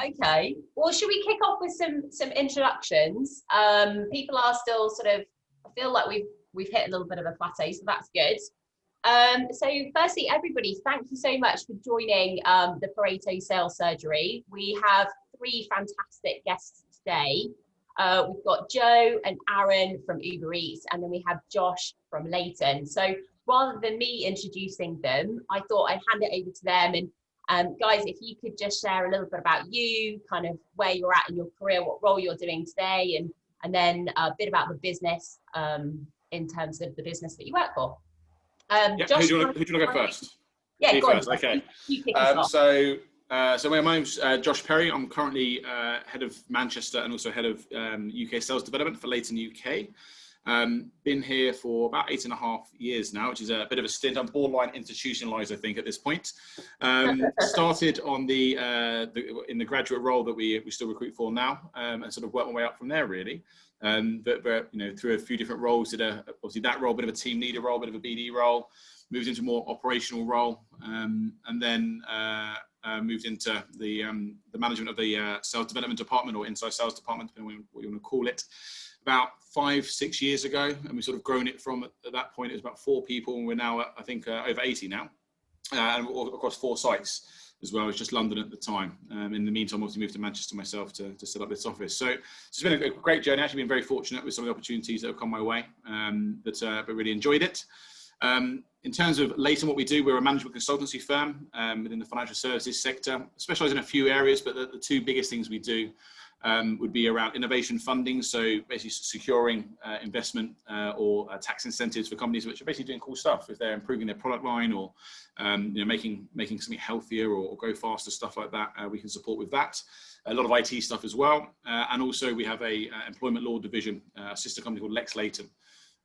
Okay. Well, should we kick off with some introductions? People are still sort of, I feel like we've hit a little bit of a plateau, so that's good. So firstly, everybody, thank you so much for joining the Pareto Sales Surgery. We have three fantastic guests today. We've got Joe and Aaron from Uber Eats, and then we have Josh from Leyton. So rather than me introducing them, I thought I'd hand it over to them. And guys, if you could just share a little bit about you, kind of where you're at in your career, what role you're doing today, and then a bit about the business in terms of the business that you work for. Josh, who do you want to go first? Yeah, me go first. on. Okay. You kick us off. So my name's Josh Perry. I'm currently head of Manchester and also head of UK sales development for Leyton UK. Been here for about 8.5 years now, which is a bit of a stint. I'm borderline institutionalized, I think, at this point. Started on in the graduate role that we still recruit for now, and sort of worked my way up from there, really. But through a few different roles, did obviously that role, a bit of a team leader role, a bit of a BD role, moved into a more operational role, and then moved into the management of the sales development department, or inside sales department, depending on what you want to call it, about 5-6 years ago. And we've sort of grown it from, at that point, it was about 4 people, and we're now, I think, over 80 now, and across 4 sites as well. It's just London at the time. In the meantime, obviously moved to Manchester myself to set up this office. So it's been a great journey. Actually been very fortunate with some of the opportunities that have come my way, but really enjoyed it. In terms of Leyton, what we do, we're a management consultancy firm within the financial services sector, specialise in a few areas, but the 2 biggest things we do would be around innovation funding, so basically securing investment or tax incentives for companies which are basically doing cool stuff. If they're improving their product line, or making something healthier or go faster, stuff like that, we can support with that. A lot of IT stuff as well, and also we have a employment law division, a sister company called Lex Leyton.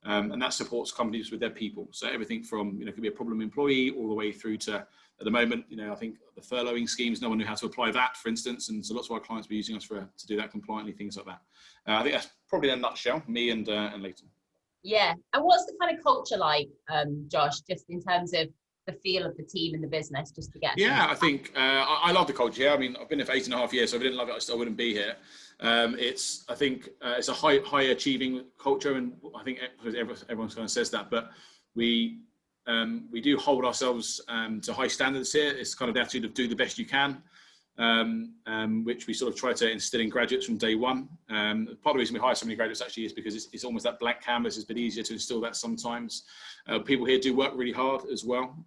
And that supports companies with their people. So everything from, could be a problem employee all the way through to, at the moment, I think the furloughing schemes, no one knew how to apply that, for instance. And so lots of our clients were using us to do that compliantly, things like that. I think that's probably in a nutshell, me and Leyton. Yeah. And what's the kind of culture like, Josh, just in terms of the feel of the team and the business, just to get... Yeah, I think I love the culture here. I mean, I've been here for 8.5 years, so if I didn't love it, I wouldn't be here. It's a high achieving culture, and I think everyone kind of says that, but we do hold ourselves to high standards here. It's kind of the attitude of do the best you can, which we sort of try to instill in graduates from day one. Part of the reason we hire so many graduates actually is because it's almost that blank canvas. It's a bit easier to instill that sometimes. People here do work really hard as well,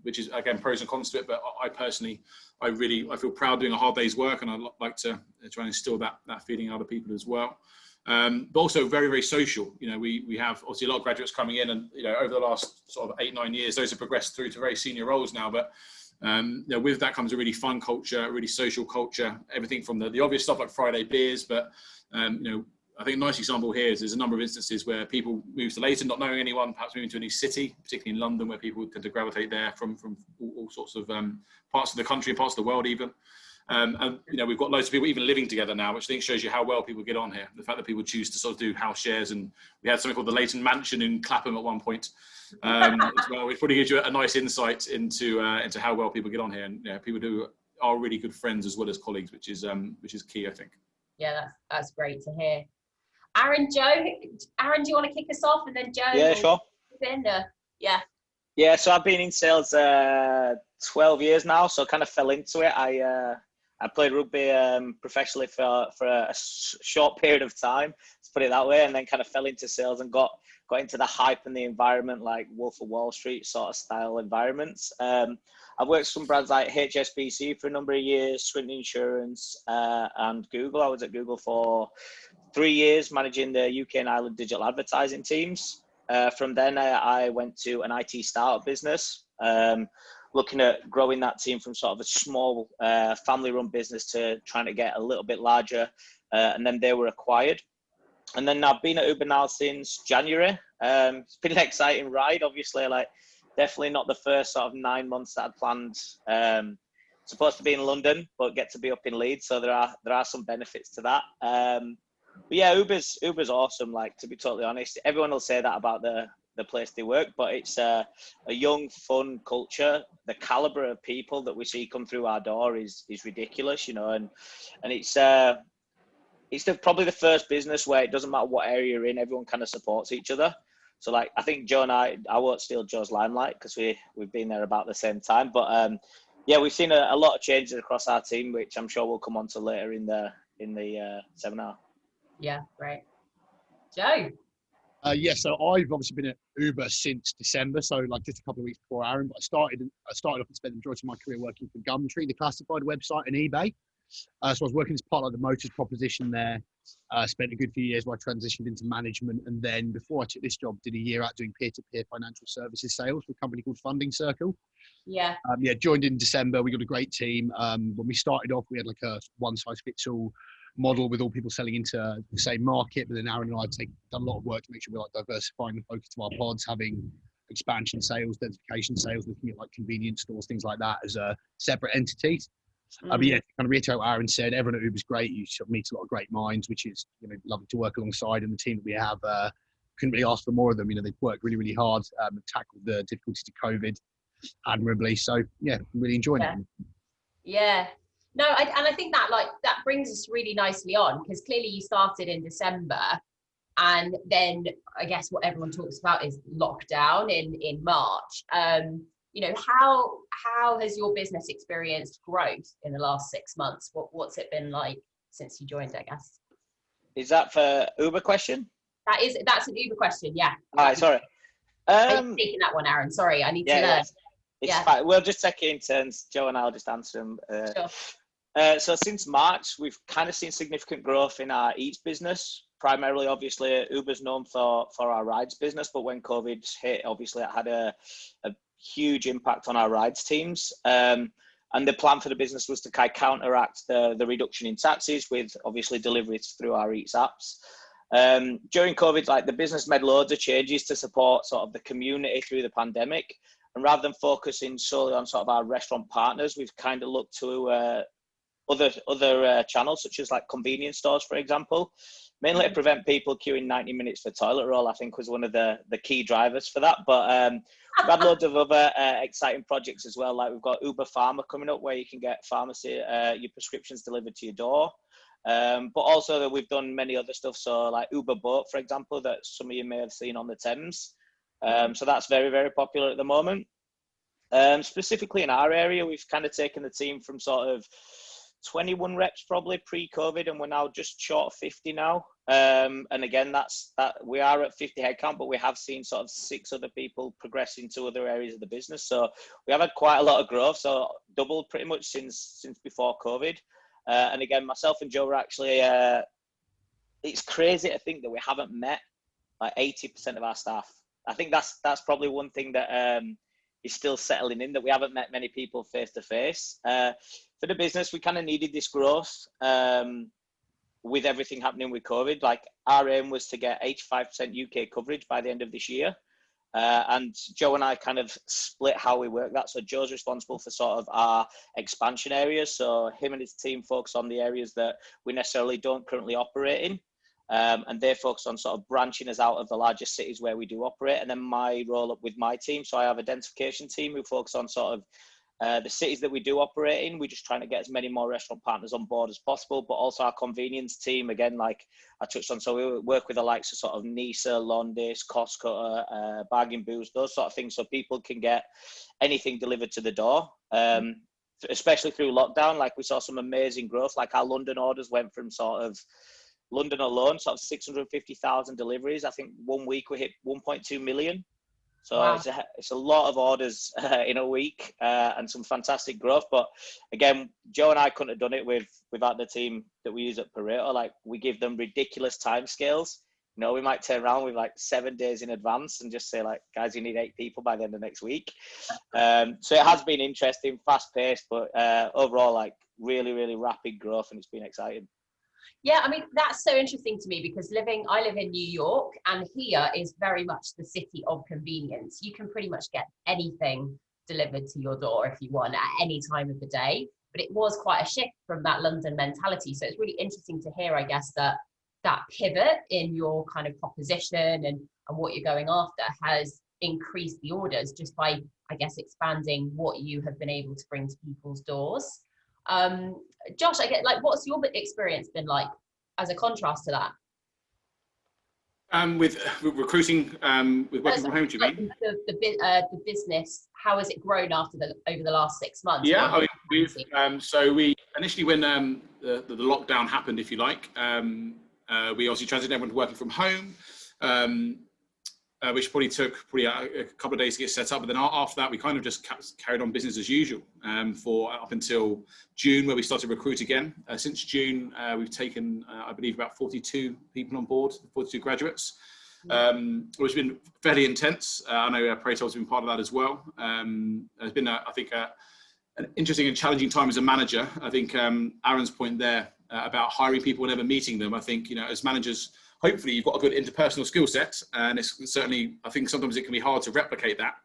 which is, again, pros and cons to it, but I personally, I feel proud doing a hard day's work, and I like to try and instill that feeling in other people as well. But also very, very social. We have obviously a lot of graduates coming in, and over the last sort of 8-9 years, those have progressed through to very senior roles now. But with that comes a really fun culture, a really social culture. Everything from the obvious stuff like Friday beers, but I think a nice example here is there's a number of instances where people move to Leyton not knowing anyone, perhaps moving to a new city, particularly in London, where people tend to gravitate there from all sorts of parts of the country, parts of the world even. And we've got loads of people even living together now, which I think shows you how well people get on here. The fact that people choose to sort of do house shares, and we had something called the Leyton Mansion in Clapham at one point as well, which probably gives you a nice insight into how well people get on here. And people are really good friends as well as colleagues, which is key, I think. Yeah, that's great to hear. Aaron, Joe, do you want to kick us off, and then Joe? Yeah, sure. Yeah, so I've been in sales 12 years now, so I kind of fell into it. I played rugby professionally for a short period of time, let's put it that way, and then kind of fell into sales and got into the hype and the environment, like Wolf of Wall Street sort of style environments. I've worked with some brands like HSBC for a number of years, Swinton Insurance, and Google. I was at Google for 3 years, managing the UK and Ireland digital advertising teams. From then, I went to an IT startup business, looking at growing that team from sort of a small family-run business to trying to get a little bit larger, and then they were acquired. And then I've been at Uber now since January. It's been an exciting ride, obviously, like definitely not the first sort of 9 months that I'd planned. Supposed to be in London, but get to be up in Leeds, so there are some benefits to that. But yeah, Uber's awesome. Like, to be totally honest, everyone will say that about the the place they work, but it's a young, fun culture. The caliber of people that we see come through our door is ridiculous, and it's probably the first business where it doesn't matter what area you're in, everyone kind of supports each other. So like, I think Joe and I won't steal Joe's limelight because we've been there about the same time. But yeah, we've seen a lot of changes across our team, which I'm sure we'll come on to later in the seminar. Yeah, great. Joe? Yeah, so I've obviously been at Uber since December, so like just a couple of weeks before Aaron. But I started off and spent the majority of my career working for Gumtree, the classified website, and eBay. So I was working as part of the motors proposition there. Spent a good few years where I transitioned into management, and then before I took this job, did a year out doing peer-to-peer financial services sales for a company called Funding Circle. Yeah. Joined in December. We got a great team. When we started off, we had like a one-size-fits-all model with all people selling into the same market. But then Aaron and I done a lot of work to make sure we're like diversifying the focus of our pods, having expansion sales, densification sales, looking at like convenience stores, things like that as a separate entities. But yeah, to kind of reiterate what Aaron said, everyone at Uber's great. You sort of meet a lot of great minds, which is lovely to work alongside. And the team that we have, couldn't really ask for more of them. They've worked really, really hard, tackled the difficulties of COVID admirably. So yeah, I'm really enjoying it. Yeah. No, I think that brings us really nicely on, because clearly you started in December, and then I guess what everyone talks about is lockdown in March. How has your business experienced growth in the last 6 months? What's it been like since you joined, I guess? Is that for Uber question? That's an Uber question, yeah. All right, sorry. I'm taking that one, Aaron. Sorry, I need to learn. It's fine. We'll just take it in turns. Joe and I'll just answer them. Sure. So since March, we've kind of seen significant growth in our Eats business. Primarily, obviously, Uber's known for our rides business, but when COVID hit, obviously it had a huge impact on our rides teams. And the plan for the business was to kind of counteract the reduction in taxis with obviously deliveries through our Eats apps. During COVID, the business made loads of changes to support sort of the community through the pandemic. And rather than focusing solely on sort of our restaurant partners, we've kind of looked to other channels, such as like convenience stores, for example, mainly to prevent people queuing 90 minutes for toilet roll, I think was one of the key drivers for that. But we've had loads of other exciting projects as well. Like we've got Uber Pharma coming up, where you can get pharmacy, your prescriptions delivered to your door. But also that we've done many other stuff. So like Uber Boat, for example, that some of you may have seen on the Thames. So that's very, very popular at the moment. Specifically in our area, we've kind of taken the team from sort of 21 reps probably pre-COVID, and we're now just short of 50 now. And again, we are at 50 headcount, but we have seen sort of 6 other people progress into other areas of the business. So we have had quite a lot of growth, so doubled pretty much since before COVID. And again, myself and Joe were actually, it's crazy to think that we haven't met like 80% of our staff. I think that's probably one thing that is still settling in, that we haven't met many people face to face. For the business, we kind of needed this growth with everything happening with COVID. Like our aim was to get 85% UK coverage by the end of this year. And Joe and I kind of split how we work that. So Joe's responsible for sort of our expansion areas. So him and his team focus on the areas that we necessarily don't currently operate in. And they focus on sort of branching us out of the largest cities where we do operate. And then my role up with my team. So I have a densification team who focus on sort of the cities that we do operate in. We're just trying to get as many more restaurant partners on board as possible, but also our convenience team, again, like I touched on. So we work with the likes of sort of Nisa, Londis, Costco, Bargain Booze, those sort of things. So people can get anything delivered to the door, especially through lockdown. Like we saw some amazing growth, like our London orders went from sort of London alone, sort of 650,000 deliveries. I think 1 week we hit 1.2 million. So wow. It's a lot of orders in a week and some fantastic growth. But again, Joe and I couldn't have done it without the team that we use at Pareto. Like we give them ridiculous timescales. We might turn around with like 7 days in advance and just say like, guys, you need 8 people by the end of next week. So it has been interesting, fast paced, but overall like really, really rapid growth, and it's been exciting. Yeah, I mean, that's so interesting to me because I live in New York, and here is very much the city of convenience. You can pretty much get anything delivered to your door if you want at any time of the day. But it was quite a shift from that London mentality. So it's really interesting to hear, I guess, that that pivot in your kind of proposition and what you're going after has increased the orders just by, I guess, expanding what you have been able to bring to people's doors. Josh, I get, like, what's your experience been like as a contrast to that? With recruiting, with working from home, do you mean? The business, how has it grown over the last 6 months? Yeah, I mean, we initially, when the lockdown happened, if you like, we obviously transitioned everyone to working from home, which probably took a couple of days to get set up. But then after that, we kind of just carried on business as usual for up until June, where we started to recruit again. Since June, we've taken, I believe, about 42 people on board, 42 graduates, which has been fairly intense. I know Pareto has been part of that as well. It's been, I think, an interesting and challenging time as a manager. I think Aaron's point there about hiring people and never meeting them. I think, as managers, hopefully you've got a good interpersonal skill set, and it's certainly, I think sometimes it can be hard to replicate that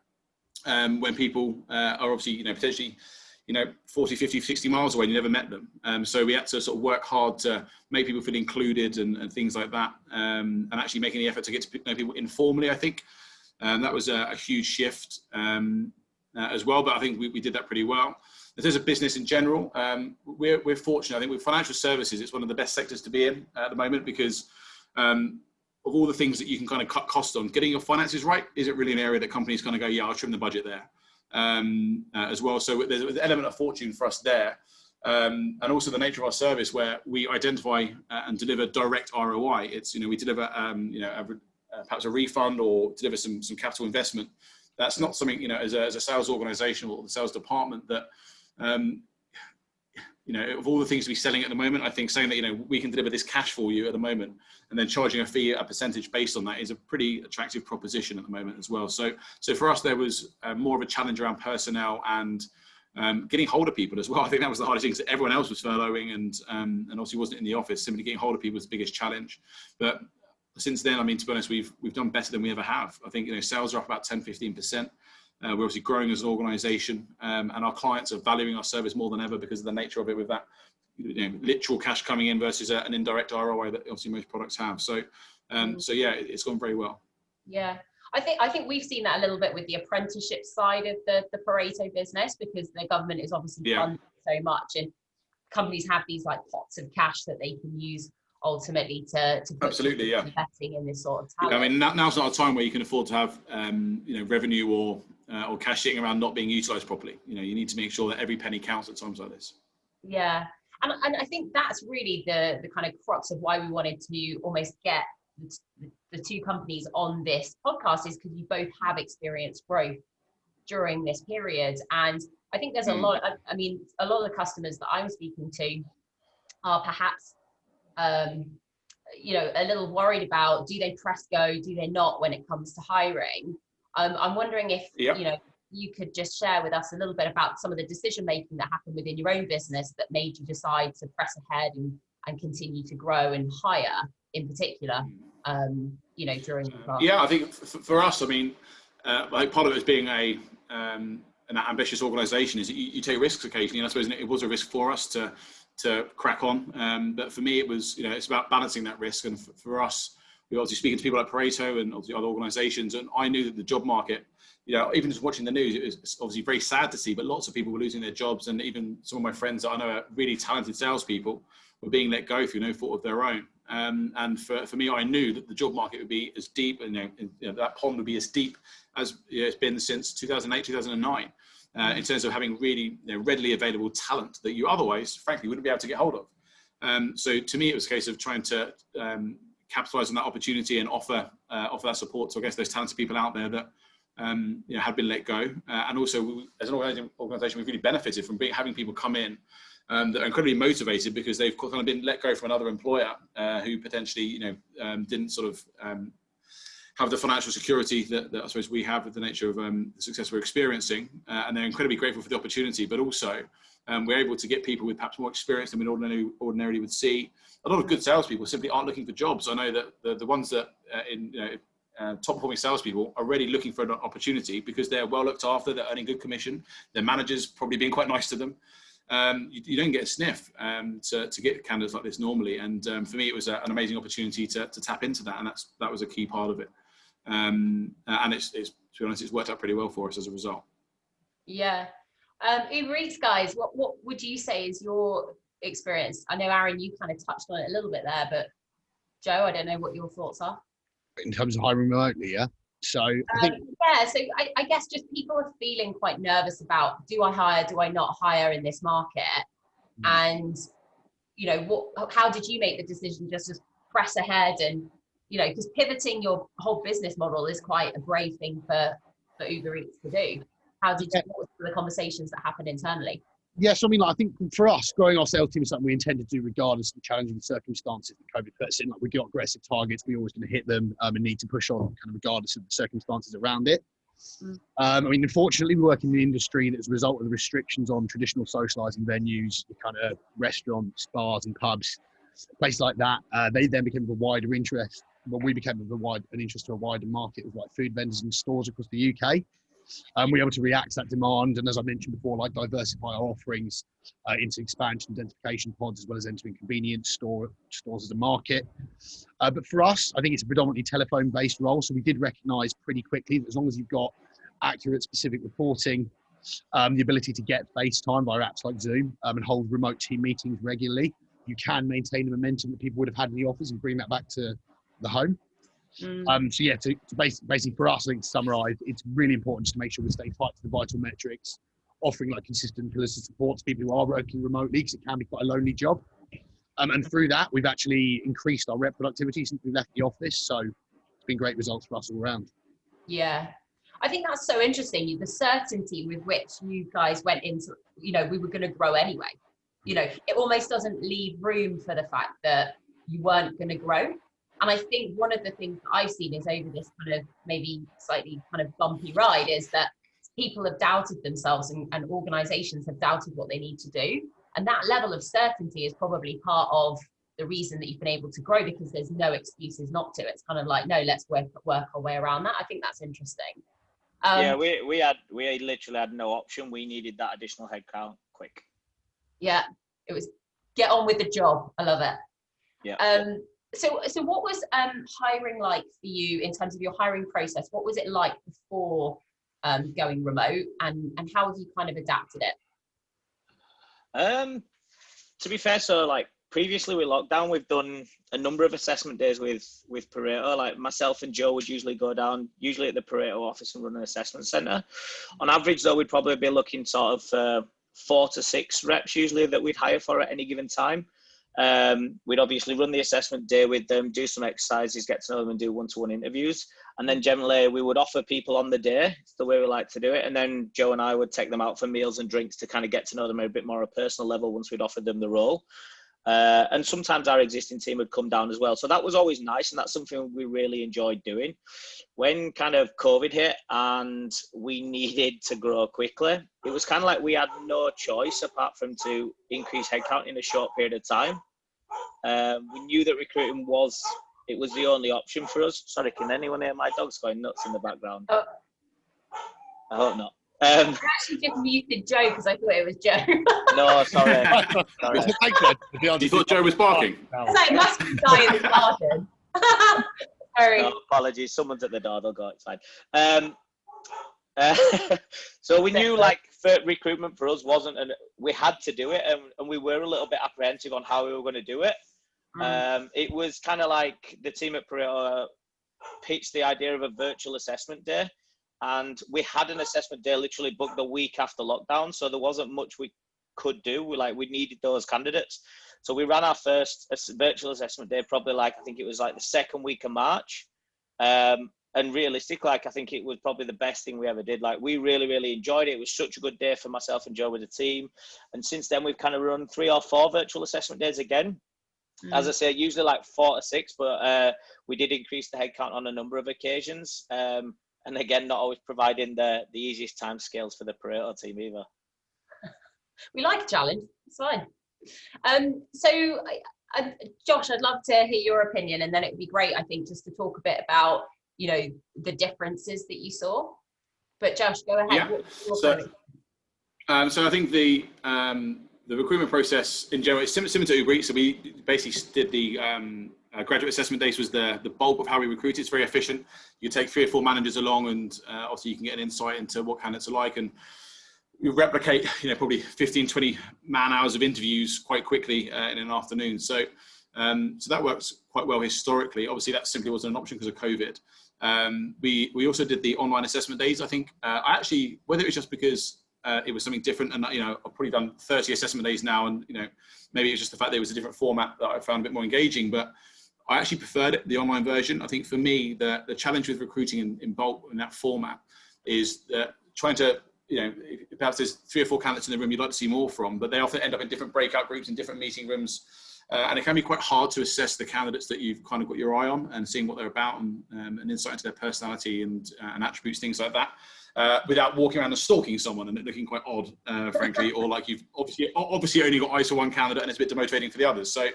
when people are obviously, potentially, 40, 50, 60 miles away and you never met them. So we had to sort of work hard to make people feel included and things like that, and actually making the effort to get to know people informally, I think. That was a huge shift as well, but I think we did that pretty well. In terms of business in general, we're fortunate. I think with financial services, it's one of the best sectors to be in at the moment because of all the things that you can kind of cut costs on, getting your finances right isn't really an area that companies kind of go, yeah, I'll trim the budget there as well. So there's an element of fortune for us there. And also the nature of our service where we identify and deliver direct ROI. It's, we deliver, perhaps a refund or deliver some capital investment. That's not something, as a sales organization or the sales department that, of all the things to be selling at the moment, I think saying that, we can deliver this cash for you at the moment and then charging a fee, a percentage based on that is a pretty attractive proposition at the moment as well. So for us, there was more of a challenge around personnel and getting hold of people as well. I think that was the hardest thing because everyone else was furloughing and obviously wasn't in the office. Simply getting hold of people was the biggest challenge. But since then, I mean, to be honest, we've done better than we ever have. I think, sales are up about 10, 15%. We're obviously growing as an organisation, and our clients are valuing our service more than ever because of the nature of it, with that literal cash coming in versus an indirect ROI that obviously most products have. So yeah, it's gone very well. Yeah, I think we've seen that a little bit with the apprenticeship side of the Pareto business because the government is obviously funding so much, and companies have these like pots of cash that they can use ultimately to put absolutely investing in this sort of talent. I mean, now's not a time where you can afford to have revenue or cash sitting around not being utilised properly. You need to make sure that every penny counts at times like this. Yeah, and I think that's really the kind of crux of why we wanted to almost get the two companies on this podcast, is because you both have experienced growth during this period, and I think there's a lot. I mean, a lot of the customers that I'm speaking to are perhaps a little worried about, do they press go, do they not when it comes to hiring. I'm wondering if you could just share with us a little bit about some of the decision making that happened within your own business that made you decide to press ahead and continue to grow and hire in particular during the class. I think for us, I mean, like part of it is being an ambitious organisation is that you take risks occasionally, and I suppose it was a risk for us to crack on, but for me it was it's about balancing that risk. And for us, we were obviously speaking to people like Pareto and obviously other organisations, and I knew that the job market, even just watching the news, it was obviously very sad to see, but lots of people were losing their jobs, and even some of my friends that I know are really talented salespeople were being let go through no fault of their own. And for me, I knew that the job market would be as deep, and that pond would be as deep as it's been since 2008, 2009. In terms of having really readily available talent that you otherwise, frankly, wouldn't be able to get hold of. So to me, it was a case of trying to capitalise on that opportunity and offer that support to, I guess, those talented people out there that had been let go. And also, as an organisation, we've really benefited from having people come in that are incredibly motivated because they've kind of been let go from another employer who potentially, didn't sort of have the financial security that I suppose we have with the nature of the success we're experiencing, and they're incredibly grateful for the opportunity. But also, we're able to get people with perhaps more experience than we ordinarily would see. A lot of good salespeople simply aren't looking for jobs. I know that the ones that top performing salespeople are already looking for an opportunity because they're well looked after, they're earning good commission, their managers probably being quite nice to them. you don't get a sniff to get candidates like this normally. And for me, it was an amazing opportunity to tap into that, and that was a key part of it. And it's to be honest, it's worked out pretty well for us as a result. Yeah. Uber Eats guys, what would you say is your experience? I know, Aaron, you kind of touched on it a little bit there, but Joe, I don't know what your thoughts are. In terms of hiring remotely, yeah. So I think so I guess just people are feeling quite nervous about, do I hire, do I not hire in this market? And you know, how did you make the decision just to press ahead? And you know, because pivoting your whole business model is quite a brave thing for Uber Eats to do. How did you, what were the conversations that happened internally? Yes, I mean, I think for us, growing our sales team is something we intend to do regardless of the challenging circumstances that COVID puts in. Like, we've got aggressive targets, we're always going to hit them and need to push on kind of regardless of the circumstances around it. I mean, unfortunately, we work in an industry that as a result of the restrictions on traditional socialising venues, kind of restaurants, bars and pubs, places like that, they then became of a wider interest. Well, we became of an interest to a wider market of like food vendors and stores across the UK. We're able to react to that demand, and as I mentioned before, like diversify our offerings into expansion, identification pods, as well as entering convenience stores as a market. But for us, I think it's a predominantly telephone-based role, so we did recognise pretty quickly that as long as you've got accurate, specific reporting, the ability to get FaceTime via apps like Zoom and hold remote team meetings regularly, you can maintain the momentum that people would have had in the office and bring that back to the home. So yeah, to basically for us, I think to summarise, it's really important just to make sure we stay tight to the vital metrics, offering like consistent pillars of support to people who are working remotely, because it can be quite a lonely job. And through that, we've actually increased our rep productivity since we left the office. So it's been great results for us all around. Yeah, I think that's so interesting. The certainty with which you guys went into, you know, we were going to grow anyway. You know, it almost doesn't leave room for the fact that you weren't going to grow. And I think one of the things that I've seen is over this kind of maybe slightly kind of bumpy ride is that people have doubted themselves and organizations have doubted what they need to do. And that level of certainty is probably part of the reason that you've been able to grow, because there's no excuses not to. It's kind of like, no, let's work our way around that. I think that's interesting. Yeah, we literally had no option. We needed that additional headcount quick. Yeah, it was get on with the job. I love it. Yeah. So what was hiring like for you in terms of your hiring process? What was it like before going remote, and how have you kind of adapted it? To be fair, so like previously with lockdown, we've done a number of assessment days with Pareto. Like myself and Joe would usually go down, usually at the Pareto office, and run an assessment centre. On average, though, we'd probably be looking sort of 4 to 6 reps usually that we'd hire for at any given time. We'd obviously run the assessment day with them, do some exercises, get to know them, and do one-to-one interviews. And then generally we would offer people on the day. It's the way we like to do it. And then Joe and I would take them out for meals and drinks to kind of get to know them at a bit more of a personal level once we'd offered them the role. And sometimes our existing team would come down as well. So that was always nice, and that's something we really enjoyed doing. When kind of COVID hit and we needed to grow quickly, it was kind of like we had no choice apart from to increase headcount in a short period of time. We knew that recruiting was the only option for us. Sorry, can anyone hear my dog's going nuts in the background? Oh. I hope not. I actually just muted Joe because I thought it was Joe. No, sorry. You thought Joe was barking? It must be Guy in the garden. Sorry. No, apologies. Someone's at the door. They'll go. It's fine. So we knew like for recruitment for us wasn't, and we had to do it, and we were a little bit apprehensive on how we were going to do it. It was kind of like the team at Pareto pitched the idea of a virtual assessment day. And we had an assessment day literally booked the week after lockdown. So there wasn't much we could do. We needed those candidates. So we ran our first virtual assessment day, probably like, I think it was like the second week of March. And realistically, like, I think it was probably the best thing we ever did. Like, we really, really enjoyed it. It was such a good day for myself and Joe with the team. And since then, we've kind of run 3 or 4 virtual assessment days again. As I say, usually like 4 to 6, but we did increase the headcount on a number of occasions. And again, not always providing the easiest time scales for the Pareto team either. We like a challenge. It's fine. So, Josh, I'd love to hear your opinion, and then it would be great, I think, just to talk a bit about, you know, the differences that you saw. But Josh, go ahead. Yeah. So I think the recruitment process in general is similar to Uber Eats. So we basically did the graduate assessment days was the bulk of how we recruit. It's very efficient. You take 3 or 4 managers along, and obviously you can get an insight into what candidates are like, and you replicate, probably 15, 20 man hours of interviews quite quickly in an afternoon. So that works quite well historically. Obviously, that simply wasn't an option because of COVID. We also did the online assessment days. I think I actually, whether it was just because it was something different, and I've probably done 30 assessment days now, and maybe it's just the fact that it was a different format that I found a bit more engaging, but I actually preferred it, the online version. I think for me, the challenge with recruiting in bulk in that format is that trying to, perhaps there's 3 or 4 candidates in the room you'd like to see more from, but they often end up in different breakout groups in different meeting rooms. And it can be quite hard to assess the candidates that you've kind of got your eye on and seeing what they're about, and an insight into their personality and attributes, things like that, without walking around and stalking someone and it looking quite odd, frankly, or like you've obviously only got eyes for one candidate and it's a bit demotivating for the others. So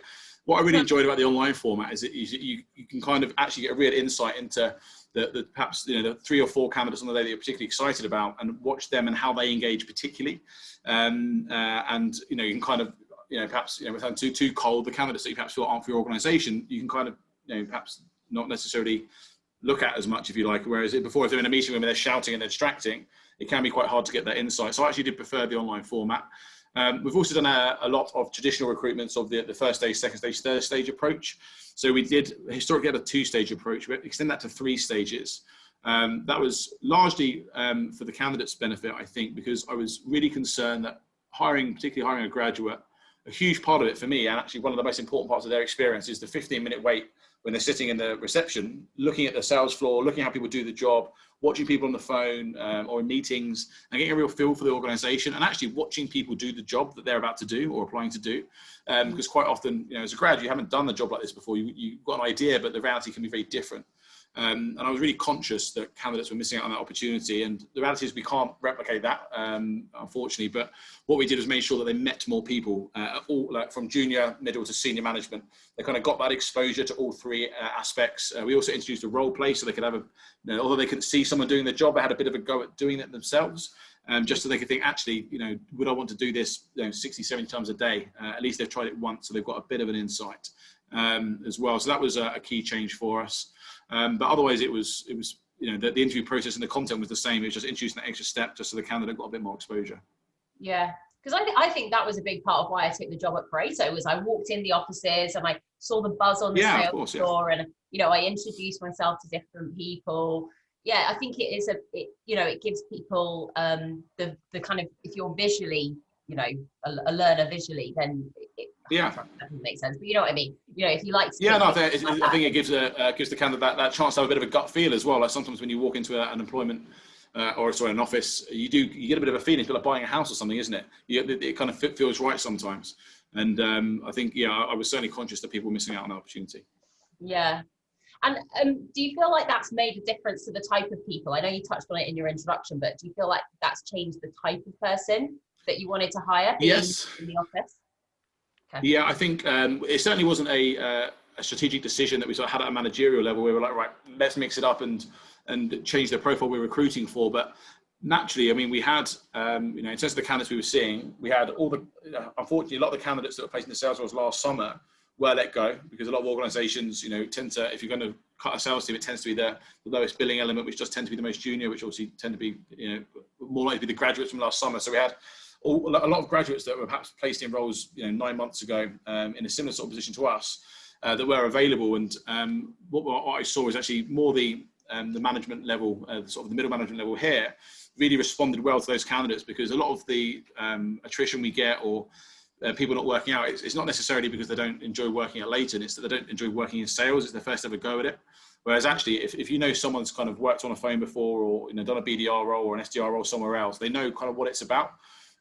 what I really enjoyed about the online format is that you can kind of actually get a real insight into the perhaps the 3 or 4 candidates on the day that you're particularly excited about, and watch them and how they engage particularly, and you can kind of perhaps without too cold, the candidates that you perhaps feel aren't for your organisation, you can kind of perhaps not necessarily look at as much, if you like. Whereas before, if they're in a meeting room and they're shouting and they're distracting, it can be quite hard to get that insight. So I actually did prefer the online format. We've also done a lot of traditional recruitments of the first stage, second stage, third stage approach. So we did historically had a 2-stage approach, but extend that to 3 stages. That was largely for the candidate's benefit, I think, because I was really concerned that particularly hiring a graduate, a huge part of it for me, and actually one of the most important parts of their experience, is the 15-minute wait when they're sitting in the reception, looking at the sales floor, looking at how people do the job, watching people on the phone or in meetings, and getting a real feel for the organisation, and actually watching people do the job that they're about to do or applying to do. Because quite often, as a grad, you haven't done a job like this before. You've got an idea, but the reality can be very different. And I was really conscious that candidates were missing out on that opportunity. And the reality is we can't replicate that, unfortunately. But what we did was make sure that they met more people, from junior, middle to senior management. They kind of got that exposure to all 3 aspects. We also introduced a role play so they could have although they couldn't see someone doing the job, they had a bit of a go at doing it themselves. Just so they could think, actually, would I want to do this 60, 70 times a day? At least they've tried it once, so they've got a bit of an insight as well. So that was a key change for us. But otherwise, it was the interview process and the content was the same. It was just introducing that extra step just so the candidate got a bit more exposure. Yeah, because I think that was a big part of why I took the job at Pareto. Was I walked in the offices and I saw the buzz on the sales floor, and I introduced myself to different people. Yeah, I think it is it gives people the kind of, if you're visually a learner visually, then that doesn't make sense, but you know what I mean. If you like to I think it gives the candidate that chance to have a bit of a gut feel as well. Like sometimes when you walk into an employment an office, you get a bit of a feeling. It's like buying a house or something, isn't it? It kind of feels right sometimes. And I think I was certainly conscious that people were missing out on that opportunity. Yeah. And do you feel like that's made a difference to the type of people? I know you touched on it in your introduction, but do you feel like that's changed the type of person that you wanted to hire in the office? Okay. Yeah, I think it certainly wasn't a strategic decision that we sort of had at a managerial level. We were like, right, let's mix it up and change the profile we're recruiting for. But naturally, I mean, we had, in terms of the candidates we were seeing, we had unfortunately, a lot of the candidates that were placed in the sales roles last summer were let go, because a lot of organisations, tend to, if you're going to cut a sales team, it tends to be the lowest billing element, which does tend to be the most junior, which obviously tend to be, more likely to be the graduates from last summer. So we had a lot of graduates that were perhaps placed in roles, 9 months ago, in a similar sort of position to us, that were available. And what I saw was actually more the management level, sort of the middle management level here, really responded well to those candidates, because a lot of the attrition we get, or people not working out, it's not necessarily because they don't enjoy working at Leyton, it's that they don't enjoy working in sales. It's their first ever go at it. Whereas actually, if someone's kind of worked on a phone before, or done a BDR role or an SDR role somewhere else, they know kind of what it's about,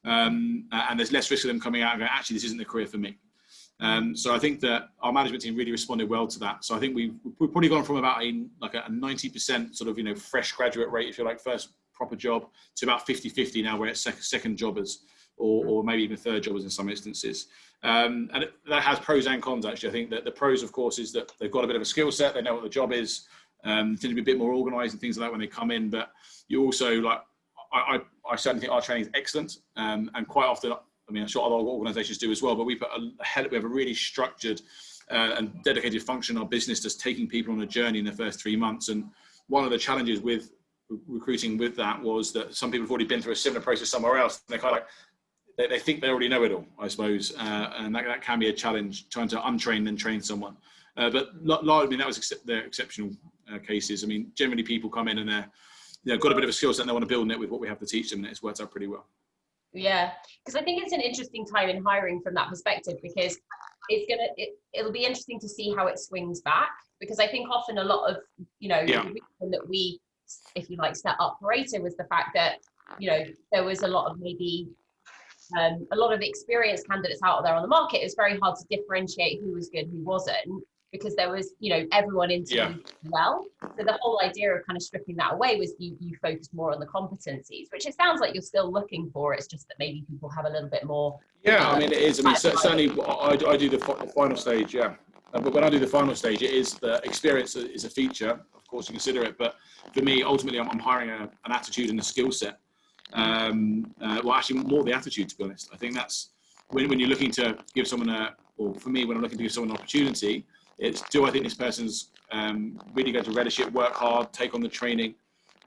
and there's less risk of them coming out and going, actually, this isn't the career for me. So I think that our management team really responded well to that. So I think we've probably gone from about a 90% sort of fresh graduate rate, if you like, first proper job, to about 50-50 now. We're at second jobbers, or maybe even third jobbers in some instances. And that has pros and cons, actually. I think that the pros, of course, is that they've got a bit of a skill set, they know what the job is, tend to be a bit more organised and things like that when they come in. But you also, I certainly think our training is excellent, and quite often I mean, I'm sure other organisations do as well, but we have a really structured and dedicated function in our business that's taking people on a journey in the first 3 months. And one of the challenges with recruiting with that was that some people have already been through a similar process somewhere else. They're kind of like, they think they already know it all, I suppose, and that can be a challenge, trying to untrain and train someone. But I mean, that was the exceptional cases. I mean, generally people come in and they've got a bit of a skill set and they want to build on it with what we have to teach them, and it's worked out pretty well. Yeah, because I think it's an interesting time in hiring from that perspective, because it'll be interesting to see how it swings back, because I think often a lot of, the reason that we, if you like, set up Pareto was the fact that, there was a lot of maybe a lot of experienced candidates out there on the market. It was very hard to differentiate who was good, who wasn't, because there was, everyone interviewed well. So the whole idea of kind of stripping that away was you focused more on the competencies, which it sounds like you're still looking for. It's just that maybe people have a little bit more. Yeah, I mean, it is. I mean, certainly I do the final stage, yeah. But when I do the final stage, it is the experience is a feature. Of course, you consider it. But for me, ultimately, I'm hiring an attitude and a skill set. Well, actually, more the attitude, to be honest. I think that's when you're looking to give someone or for me, when I'm looking to give someone an opportunity, it's, do I think this person's really going to relish it, work hard, take on the training,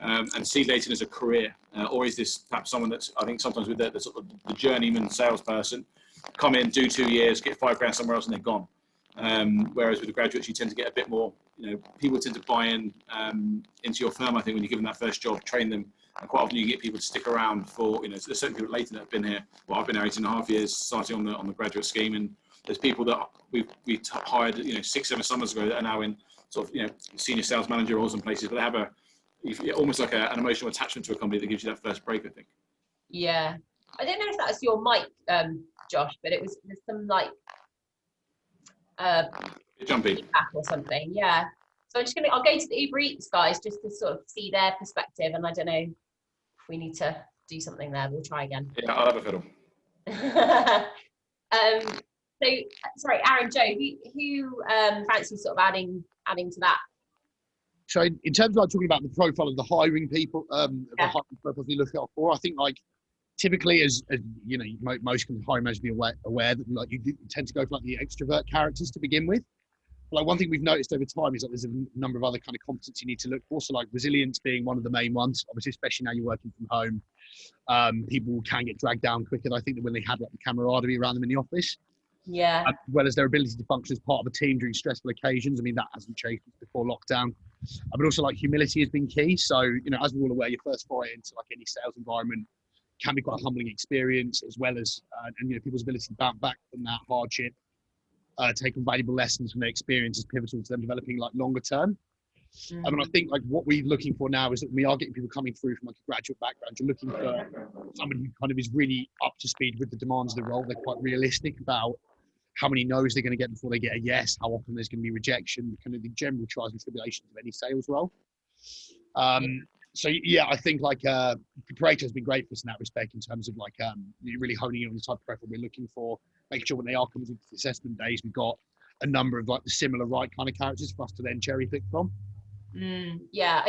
and see Leyton as a career? Or is this perhaps someone that's, I think sometimes with the sort of the journeyman salesperson, come in, do 2 years, get $5,000 somewhere else and they're gone. Whereas with the graduates, you tend to get a bit more, people tend to buy in into your firm, I think, when you give them that first job, train them. And quite often you get people to stick around for, there's certain people at Leyton that have been here. Well, I've been here 8.5 years, starting on the graduate scheme, and there's people that we hired, 6-7 summers ago that are now in sort of, senior sales manager roles in places, but they have almost like an emotional attachment to a company that gives you that first break, I think. Yeah, I don't know if that's your mic, Josh, but there's some like jumpy feedback or something. Yeah, so I'll go to the Uber Eats guys just to sort of see their perspective, and I don't know if we need to do something there. We'll try again. Yeah, I'll have a fiddle. So, sorry, Aaron, Joe, who fancies sort of adding to that? So in terms of like talking about the profile of the hiring people, the hiring profiles we look out for, I think like typically as most hiring managers be aware that like you tend to go for like the extrovert characters to begin with. Like one thing we've noticed over time is that there's a number of other kind of competencies you need to look for. So like resilience being one of the main ones, obviously, especially now you're working from home. People can get dragged down quicker than I think that when they had like the camaraderie around them in the office. Yeah. As well as their ability to function as part of a team during stressful occasions. I mean, that hasn't changed before lockdown. But also like humility has been key. So, as we're all aware, your first foray into like any sales environment can be quite a humbling experience, as well as, people's ability to bounce back from that hardship, taking valuable lessons from their experience is pivotal to them developing like longer term. Mm-hmm. I mean, I think like what we're looking for now is that we are getting people coming through from like a graduate background. You're looking for somebody who kind of is really up to speed with the demands of the role. They're quite realistic about how many no's they're going to get before they get a yes, how often there's going to be rejection, kind of the general trials and tribulations of any sales role. So yeah, I think like Pareto has been great for us in that respect in terms of like really honing in on the type of profile we're looking for, making sure when they are coming to the assessment days, we've got a number of like the similar right kind of characters for us to then cherry pick from. Yeah,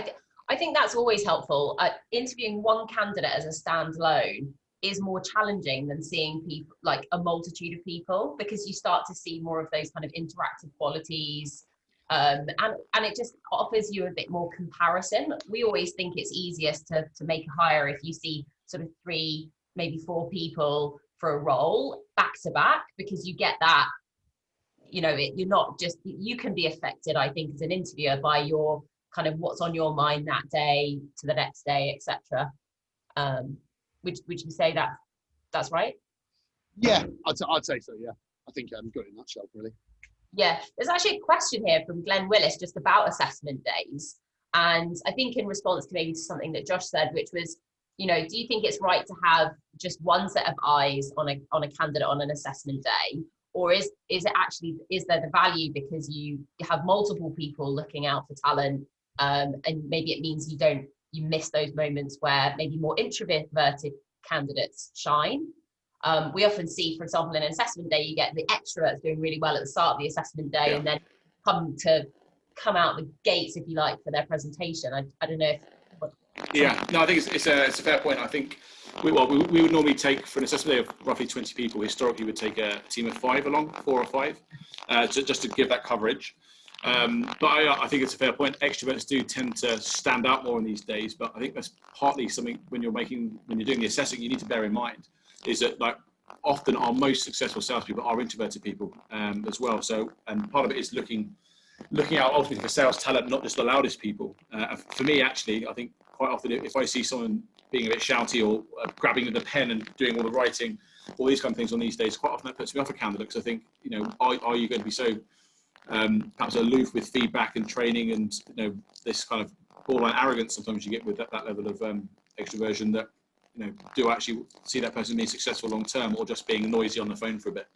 I think that's always helpful. Interviewing one candidate as a standalone is more challenging than seeing people, like a multitude of people, because you start to see more of those kind of interactive qualities, and it just offers you a bit more comparison. We always think it's easiest to make a hire if you see sort of 3, maybe 4 people for a role back to back, because you get that, you're not just, you can be affected, I think, as an interviewer by your kind of what's on your mind that day to the next day, etc. Would you say that that's right? Yeah, I'd say so. Yeah, I think I'm good in that shelf, really. Yeah, there's actually a question here from Glenn Willis just about assessment days, and I think in response to maybe something that Josh said, which was, do you think it's right to have just one set of eyes on a candidate on an assessment day, or is there the value because you have multiple people looking out for talent, and maybe it means you miss those moments where maybe more introverted candidates shine. We often see, for example, in an assessment day, you get the extroverts doing really well at the start of the assessment day, and then come out the gates, if you like, for their presentation. I don't know if. Yeah, no, I think it's a fair point. I think we would normally take, for an assessment day of roughly 20 people, historically we would take a team of 5 along, 4 or 5, just to give that coverage. But I think it's a fair point. Extroverts do tend to stand out more in these days, but I think that's partly something when you're doing the assessing, you need to bear in mind is that like often our most successful salespeople are introverted people as well. So, and part of it is looking out ultimately for sales talent, not just the loudest people. For me, actually, I think quite often if I see someone being a bit shouty or grabbing the pen and doing all the writing, all these kind of things on these days, quite often that puts me off a candidate because I think, are you going to be so perhaps aloof with feedback and training and this kind of borderline arrogance sometimes you get with that level of extroversion that do actually see that person being successful long term or just being noisy on the phone for a bit.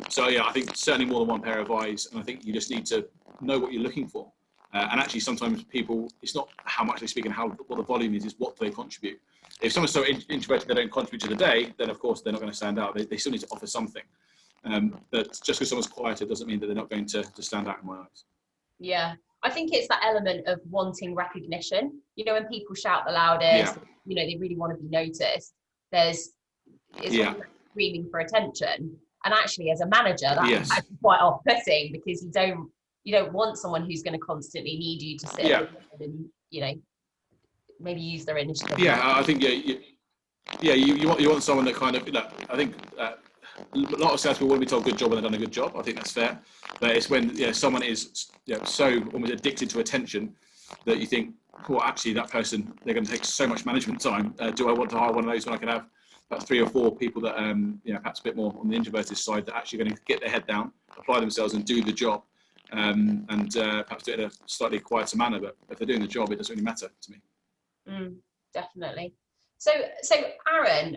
So yeah, I think certainly more than one pair of eyes, and I think you just need to know what you're looking for. And actually, sometimes people, it's not how much they speak and what the volume is what do they contribute. If someone's so introverted they don't contribute to the day, then of course they're not going to stand out. They still need to offer something. But just because someone's quieter doesn't mean that they're not going to stand out in my eyes. Yeah, I think it's that element of wanting recognition. When people shout the loudest, they really want to be noticed. It's almost like screaming for attention. And actually, as a manager, that's actually quite off-putting because you don't want someone who's going to constantly need you to sit and maybe use their initiative. I think you want someone that kind of I think a lot of salespeople want to be told good job when they've done a good job. I think that's fair, but it's when someone is so almost addicted to attention that you think, well, actually that person, they're going to take so much management time. Do I want to hire one of those when I can have about 3 or 4 people that perhaps a bit more on the introverted side that are actually going to get their head down, apply themselves and do the job, and perhaps do it in a slightly quieter manner. But if they're doing the job, it doesn't really matter to me. Definitely. So Aaron,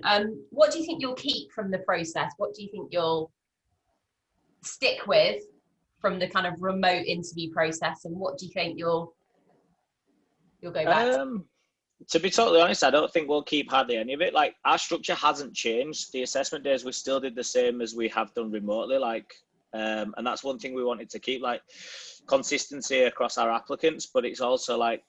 what do you think you'll keep from the process? What do you think you'll stick with from the kind of remote interview process, and what do you think you'll go back to be totally honest, I don't think we'll keep hardly any of it. Like, our structure hasn't changed. The assessment days, we still did the same as we have done remotely. And that's one thing we wanted to keep, like consistency across our applicants. But it's also like,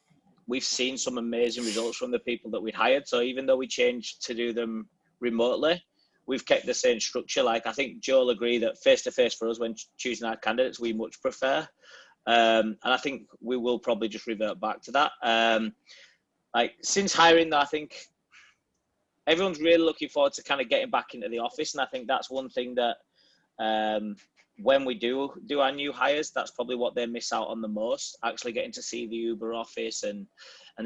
we've seen some amazing results from the people that we hired. So even though we changed to do them remotely, we've kept the same structure. Like, I think Joe will agree that face-to-face for us when choosing our candidates, we much prefer. And I think we will probably just revert back to that. Like, since hiring, I think everyone's really looking forward to kind of getting back into the office. And I think that's one thing that when we do our new hires, that's probably what they miss out on the most, actually getting to see the Uber office and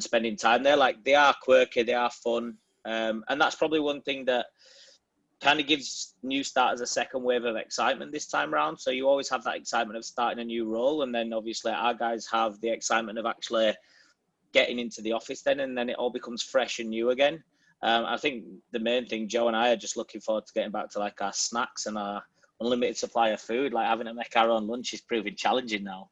spending time there. Like, they are quirky, they are fun. And that's probably one thing that kind of gives new starters a second wave of excitement this time around. So you always have that excitement of starting a new role. And then obviously our guys have the excitement of actually getting into the office then, and then it all becomes fresh and new again. I think the main thing, Joe and I are just looking forward to getting back to like our snacks and our unlimited supply of food. Like, having to make our own lunch is proving challenging now.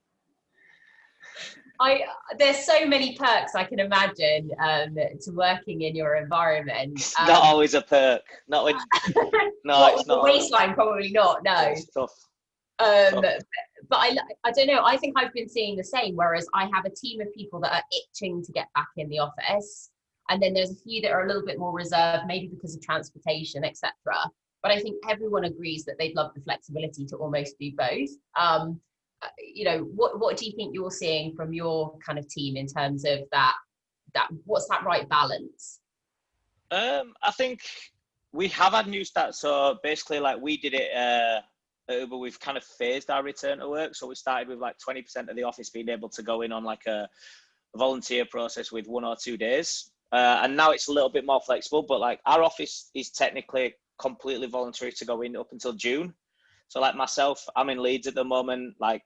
There's so many perks I can imagine to working in your environment. Not always a perk. Not when. No, it's not. Waistline, probably not. No. It's tough. But I don't know. I think I've been seeing the same. Whereas I have a team of people that are itching to get back in the office, and then there's a few that are a little bit more reserved, maybe because of transportation, etc. But I think everyone agrees that they'd love the flexibility to almost do both. What do you think you're seeing from your kind of team in terms of that what's that right balance? I think we have had new stats. So basically, like, we did it at Uber, we've kind of phased our return to work. So we started with like 20% of the office being able to go in on like a volunteer process with 1 or 2 days. And now it's a little bit more flexible, but like, our office is technically completely voluntary to go in up until June. So like myself, I'm in Leeds at the moment. Like,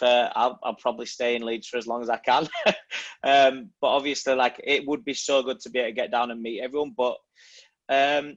I'll probably stay in Leeds for as long as I can. But obviously, like, it would be so good to be able to get down and meet everyone. But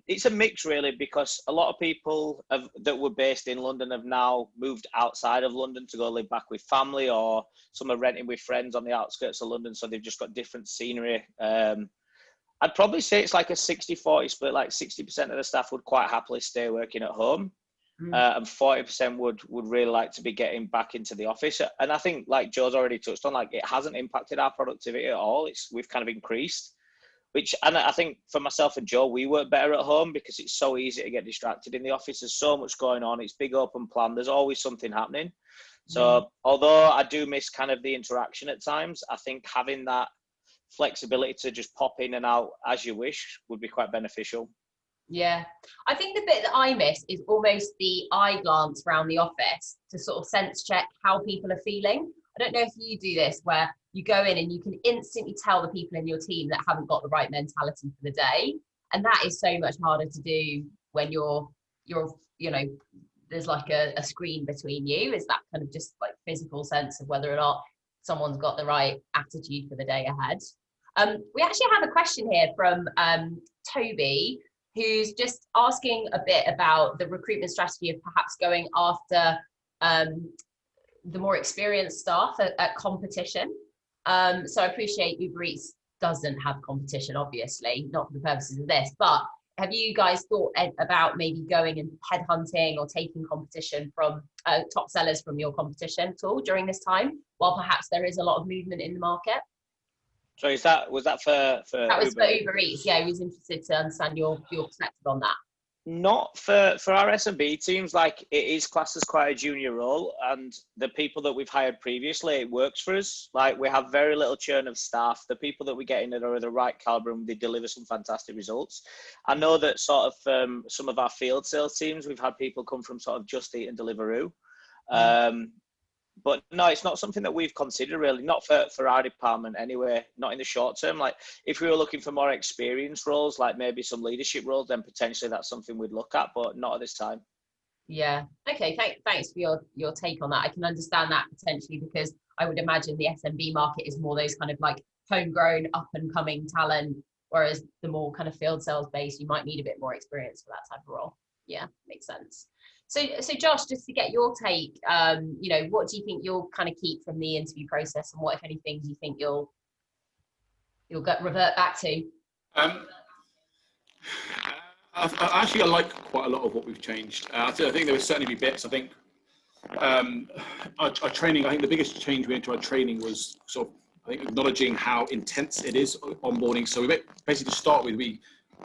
it's a mix really, because a lot of people that were based in London have now moved outside of London to go live back with family, or some are renting with friends on the outskirts of London. So they've just got different scenery. I'd probably say it's like a 60-40 split. Like, 60% of the staff would quite happily stay working at home. And 40% would really like to be getting back into the office. And I think, like Joe's already touched on, like, it hasn't impacted our productivity at all. We've kind of increased. and I think for myself and Joe, we work better at home because it's so easy to get distracted in the office. There's so much going on. It's big open plan. There's always something happening. So although I do miss kind of the interaction at times, I think having that flexibility to just pop in and out as you wish would be quite beneficial. Yeah, I think the bit that I miss is almost the eye glance around the office to sort of sense check how people are feeling. I don't know if you do this, where you go in and you can instantly tell the people in your team that haven't got the right mentality for the day, and that is so much harder to do when you're there's like a screen between you. Is that kind of just like physical sense of whether or not someone's got the right attitude for the day ahead. We actually have a question here from Toby, who's just asking a bit about the recruitment strategy of perhaps going after the more experienced staff at competition. So I appreciate Uber Eats doesn't have competition, obviously, not for the purposes of this, but have you guys thought about maybe going and headhunting or taking competition from top sellers from your competition at all during this time, while perhaps there is a lot of movement in the market? So was that for that was Uber? For Uber Eats? Yeah, I was interested to understand your perspective on that. Not for our S&B teams. Like, it is classed as quite a junior role, and the people that we've hired previously, it works for us. Like, we have very little churn of staff. The people that we get in are the right caliber and they deliver some fantastic results. I know that sort of some of our field sales teams, we've had people come from sort of Just Eat and Deliveroo. But no, it's not something that we've considered, really, not for our department anyway, not in the short term. Like, if we were looking for more experienced roles, like maybe some leadership roles, then potentially that's something we'd look at, but not at this time. Yeah. Okay. Thanks for your take on that. I can understand that potentially, because I would imagine the SMB market is more those kind of like homegrown, up and coming talent, whereas the more kind of field sales base, you might need a bit more experience for that type of role. Yeah, makes sense. So Josh, just to get your take, what do you think you'll kind of keep from the interview process, and what, if anything, do you think you'll revert back to? I like quite a lot of what we've changed. I think there will certainly be bits. I think our training, I think the biggest change we made to our training was sort of, I think, acknowledging how intense it is onboarding. So we basically to start with, we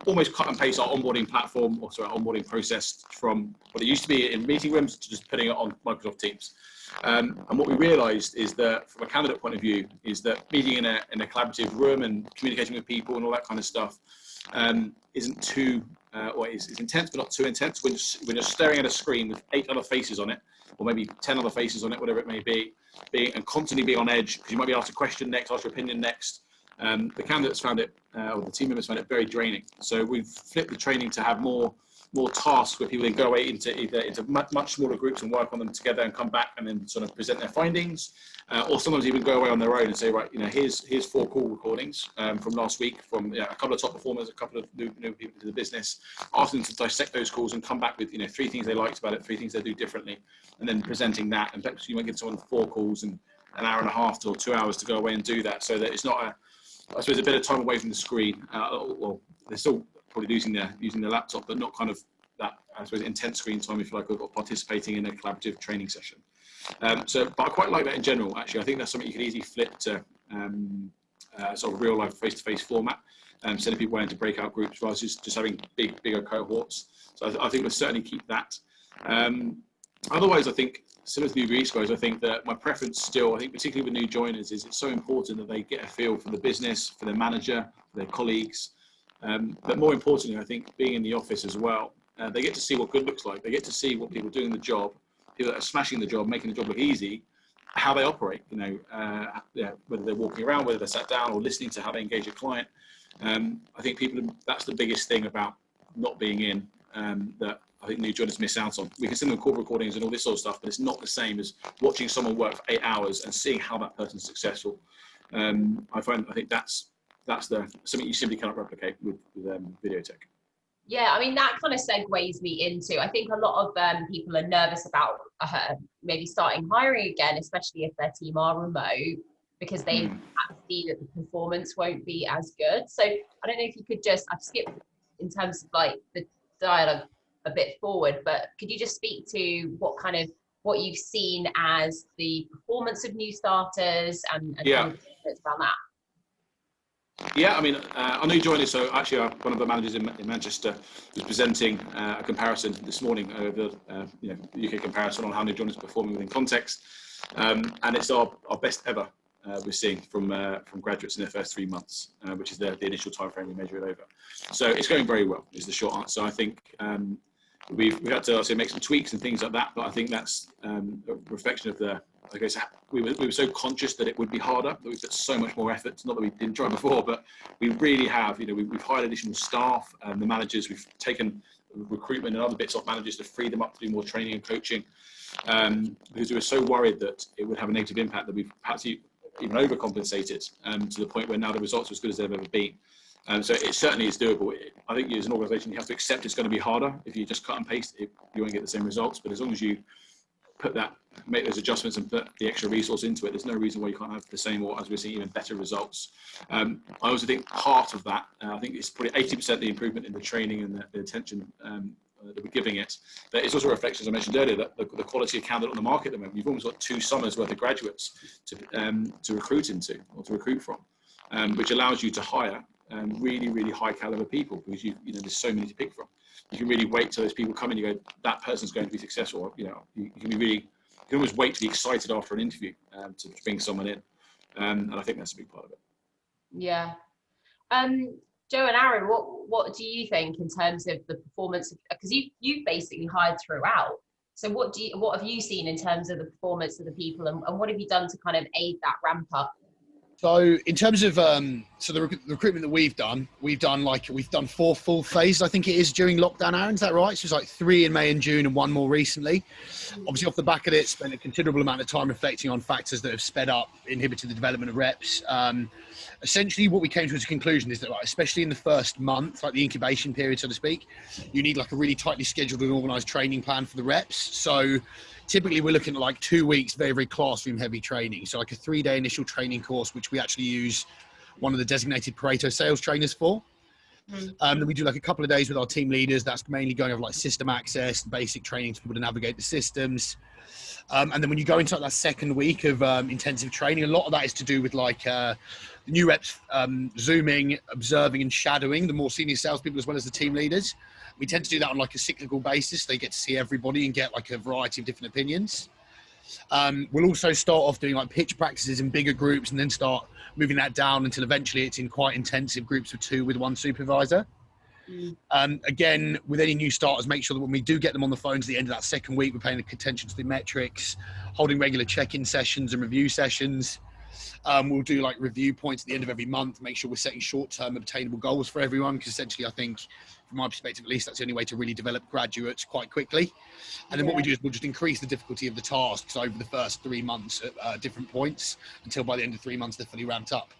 almost cut and paste our onboarding platform, or sorry, our onboarding process from what it used to be in meeting rooms to just putting it on Microsoft Teams. And what we realized is that from a candidate point of view, is that meeting in a collaborative room and communicating with people and all that kind of stuff isn't too, or is intense, but not too intense. When you're staring at a screen with 8 other faces on it, or maybe 10 other faces on it, whatever it may be, and constantly being on edge, because you might be asked a question next, asked your opinion next. The candidates found it, or the team members found it very draining. So we've flipped the training to have more tasks where people then go away into much smaller groups and work on them together and come back and then sort of present their findings, or sometimes even go away on their own and say, right, here's 4 call recordings from last week from a couple of top performers, a couple of new people to the business, ask them to dissect those calls and come back with 3 things they liked about it, 3 things they do differently, and then presenting that. And perhaps you might give someone 4 calls and an hour and a half or 2 hours to go away and do that, so that it's not I suppose a bit of time away from the screen. Well, they're still probably using their laptop, but not kind of that, I suppose, intense screen time, if you like, or participating in a collaborative training session. But I quite like that in general, actually. I think that's something you could easily flip to sort of real life face-to-face format, sending people into breakout groups rather than just having bigger cohorts. So I think we'll certainly keep that. Otherwise, I think, similar to the Uber Eats guys, I think that my preference still, I think particularly with new joiners, is it's so important that they get a feel for the business, for their manager, for their colleagues. But more importantly, I think being in the office as well, they get to see what good looks like. They get to see what people are doing the job, people that are smashing the job, making the job look easy, how they operate, whether they're walking around, whether they're sat down, or listening to how they engage a client. I think that's the biggest thing about not being in, that I think new joiners miss out on. We can send them call recordings and all this sort of stuff, but it's not the same as watching someone work for 8 hours and seeing how that person's successful. I think that's something you simply cannot replicate with video tech. Yeah, I mean, that kind of segues me into, I think a lot of people are nervous about maybe starting hiring again, especially if their team are remote, because they see that the performance won't be as good. So I don't know if you could I've skipped in terms of like the dialogue a bit forward, but could you just speak to what you've seen as the performance of new starters and yeah. around that? Yeah, I mean, I know you joined us. So actually, one of the managers in Manchester was presenting a comparison this morning over the UK comparison on how New Joiners are performing within context, and it's our best ever we're seeing from graduates in their first 3 months, which is the initial time frame we measure it over. So it's going very well. Is the short answer. I think we've had to obviously make some tweaks and things like that, but I think that's a reflection of the. I guess we were so conscious that it would be harder, that we put so much more effort. Not that we didn't try before, but we really have. We've hired additional staff, the managers. We've taken recruitment and other bits off managers to free them up to do more training and coaching, because we were so worried that it would have a negative impact that we've perhaps even overcompensated to the point where now the results are as good as they've ever been. So it certainly is doable. I think as an organisation, you have to accept it's going to be harder. If you just cut and paste, you won't get the same results. But as long as you make those adjustments and put the extra resource into it, there's no reason why you can't have the same, or as we're seeing, even better results. I also think part of that, I think it's probably 80% the improvement in the training and the attention that we're giving it. But it's also a reflection, as I mentioned earlier, that the quality of candidate on the market at the moment. You've almost got 2 summers worth of graduates to recruit into, or to recruit from, which allows you to hire really, really high caliber people, because there's so many to pick from. You can really wait till those people come in. You go, that person's going to be successful. You can always wait to be excited after an interview to bring someone in, and I think that's a big part of it. Yeah. Joe and Aaron, what do you think in terms of the performance? Because you've basically hired throughout. So what have you seen in terms of the performance of the people, and what have you done to kind of aid that ramp up? So in terms of the recruitment that we've done 4 full phases, I think it is, during lockdown, Aaron, is that right? So it's like 3 in May and June and 1 more recently. Obviously, off the back of it, spent a considerable amount of time reflecting on factors that have sped up, inhibited the development of reps. Essentially, what we came to as a conclusion is that, especially in the first month, like the incubation period, so to speak, you need like a really tightly scheduled and organised training plan for the reps. So typically we're looking at like 2 weeks, very, very classroom heavy training. So like a 3-day initial training course, which we actually use one of the designated Pareto sales trainers for. Then we do like a couple of days with our team leaders. That's mainly going over like system access, basic training to people to navigate the systems. And then when you go into that second week of intensive training, a lot of that is to do with like the new reps zooming, observing and shadowing the more senior salespeople as well as the team leaders. We tend to do that on like a cyclical basis. They get to see everybody and get like a variety of different opinions. We'll also start off doing like pitch practices in bigger groups, and then start moving that down until eventually it's in quite intensive groups of 2 with 1 supervisor. Again, with any new starters, make sure that when we do get them on the phones at the end of that second week, we're paying attention to the metrics, holding regular check-in sessions and review sessions. We'll do like review points at the end of every month, make sure we're setting short-term obtainable goals for everyone, because essentially I think, from my perspective at least, that's the only way to really develop graduates quite quickly. And then what we do is we'll just increase the difficulty of the tasks over the first 3 months at different points, until by the end of 3 months they're fully ramped up.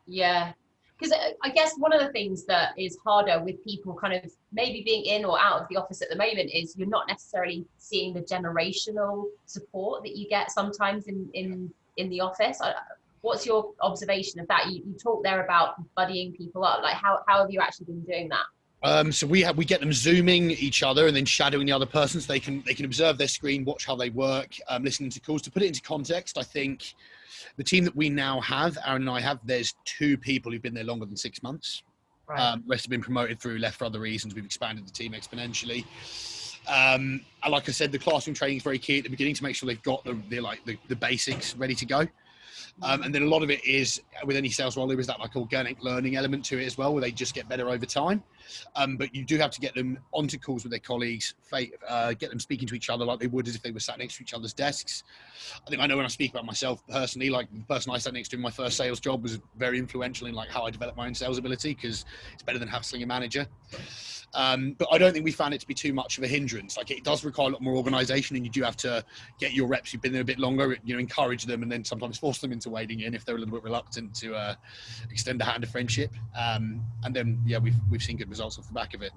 Yeah, because I guess one of the things that is harder with people kind of maybe being in or out of the office at the moment is you're not necessarily seeing the generational support that you get sometimes in the office. What's your observation of that? You talk there about buddying people up. Like how have you actually been doing that? So we get them zooming each other and then shadowing the other person, so they can observe their screen, watch how they work, listening to calls. To put it into context, I think the team that we now have, Aaron and I have, there's 2 people who've been there longer than 6 months. Right. The rest have been promoted through, left for other reasons. We've expanded the team exponentially. And like I said, the classroom training is very key at the beginning to make sure they've got the basics ready to go. And then a lot of it is, with any sales role, there is that like organic learning element to it as well, where they just get better over time. But you do have to get them onto calls with their colleagues, get them speaking to each other like they would as if they were sat next to each other's desks. I know when I speak about myself personally, like the person I sat next to in my first sales job was very influential in like how I developed my own sales ability, because it's better than hassling a manager. But I don't think we found it to be too much of a hindrance. Like, it does require a lot more organisation, and you do have to get your reps who've been there a bit longer, encourage them, and then sometimes force them into wading in if they're a little bit reluctant to extend a hand of friendship. And then, yeah, we've seen good results off the back of it.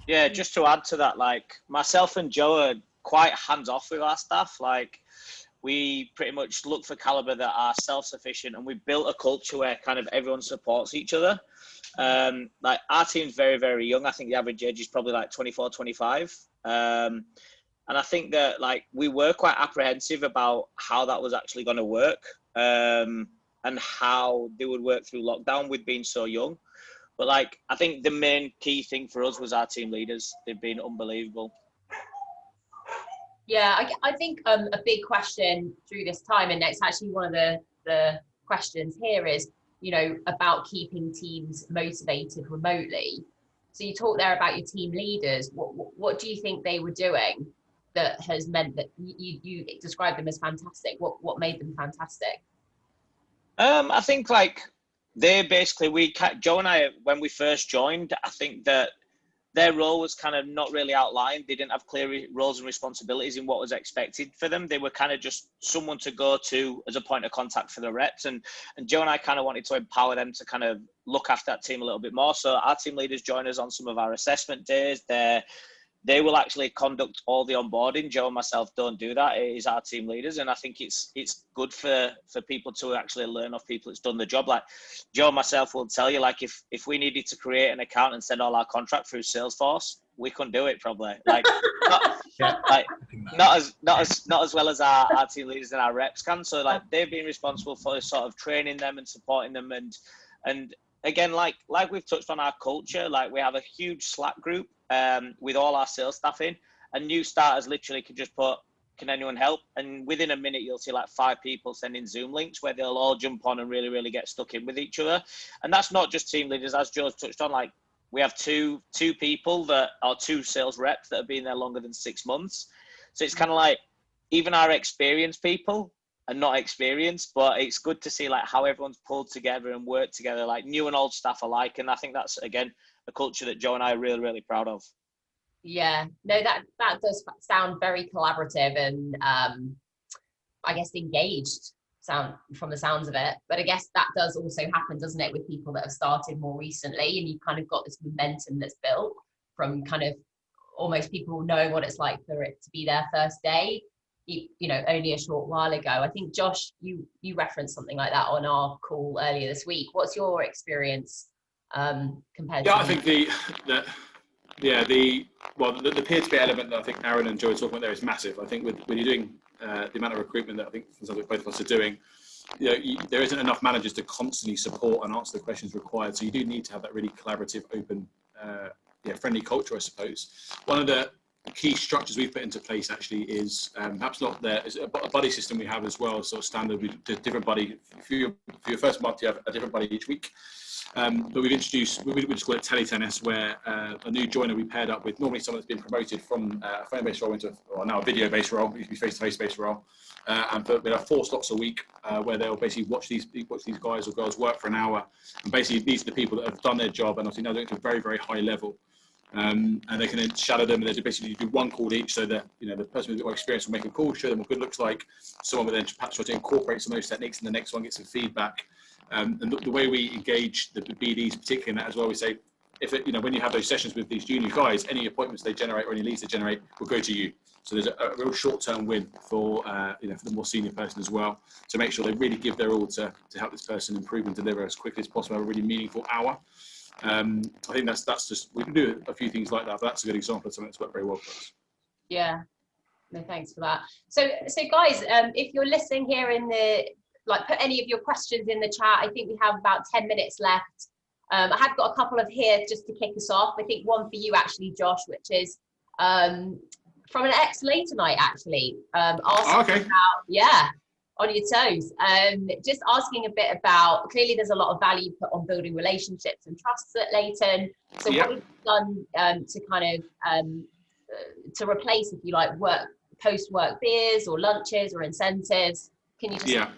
Yeah, just to add to that, like myself and Joe are quite hands off with our staff. Like, we pretty much look for caliber that are self-sufficient, and we've built a culture where kind of everyone supports each other. Like, our team's very, very young. I think the average age is probably like 24, 25. And I think that like we were quite apprehensive about how that was actually going to work. and how they would work through lockdown with being so young. But like, I think the main key thing for us was our team leaders. They've been unbelievable. Yeah, I think a big question through this time, and it's actually one of the questions here is, you know, about keeping teams motivated remotely. So you talked there about your team leaders. What do you think they were doing that has meant that you described them as fantastic? What made them fantastic? I think like they basically, Joe and I, when we first joined, I think that their role was kind of not really outlined. They didn't have clear roles and responsibilities in what was expected for them. They were kind of just someone to go to as a point of contact for the reps. And Joe and I kind of wanted to empower them to kind of look after that team a little bit more. So our team leaders join us on some of our assessment days. They will actually conduct all the onboarding. Joe and myself don't do that. It is our team leaders. And I think it's good for people to actually learn off people that's done the job. Like Joe and myself will tell you, like if we needed to create an account and send all our contract through Salesforce, we couldn't do it probably. Like, not as well as our team leaders and our reps can. So like they've been responsible for sort of training them and supporting them. And again, like we've touched on our culture, like we have a huge Slack group with all our sales staff in, and new starters literally can just put, can anyone help? And within a minute, you'll see like 5 people sending Zoom links where they'll all jump on and really, really get stuck in with each other. And that's not just team leaders, as Joe's touched on, like we have two people that are 2 sales reps that have been there longer than 6 months. So it's kind of like, even our experienced people are not experienced, but it's good to see like how everyone's pulled together and worked together, like new and old staff alike. And I think that's, again, a culture that Joe and I are really, really proud of. Yeah, no, that does sound very collaborative and I guess engaged sound from the sounds of it. But I guess that does also happen, doesn't it, with people that have started more recently, and you've kind of got this momentum that's built from kind of almost people knowing what it's like for it to be their first day, you know, only a short while ago. I think Josh, you referenced something like that on our call earlier this week. What's your experience compared to? I think the peer-to-peer element that I think Aaron and Joe are talking about there is massive. I think when you're doing the amount of recruitment that I think both of us are doing, you know, there isn't enough managers to constantly support and answer the questions required. So you do need to have that really collaborative, open, friendly culture, I suppose. One of the key structures we've put into place actually is perhaps not there, is a buddy system we have as well. So standard, we do different buddy. For your first month, you have a different buddy each week. But we've introduced, we just call it teletennis, where a new joiner we paired up with normally someone that's been promoted from a phone-based role into now a video-based role, it used to be face-to-face based role. And we have 4 slots a week where they'll basically watch these guys or girls work for an hour. And basically these are the people that have done their job and obviously now they're at a very, very high level. And they can then shadow them, and they basically do 1 call each, so that, you know, the person with more experience will make a call, show them what good looks like. Someone will then perhaps try to incorporate some of those techniques in the next one, get some feedback. And the way we engage the BDs, particularly in that as well, we say, when you have those sessions with these junior guys, any appointments they generate or any leads they generate will go to you. So there's a real short-term win for for the more senior person as well, to make sure they really give their all to help this person improve and deliver as quickly as possible, have a really meaningful hour. I think that's just, we can do a few things like that, but that's a good example of something that's worked very well for us. Yeah, no, thanks for that. So guys, if you're listening here put any of your questions in the chat. I think we have about 10 minutes left. I have got a couple of here just to kick us off. I think one for you actually, Josh, which is from an ex-Leytonite actually. Asking about, on your toes. Just asking a bit about, clearly there's a lot of value put on building relationships and trusts at Leyton. So what have you done to kind of to replace, if you like, post-work beers or lunches or incentives? Can you just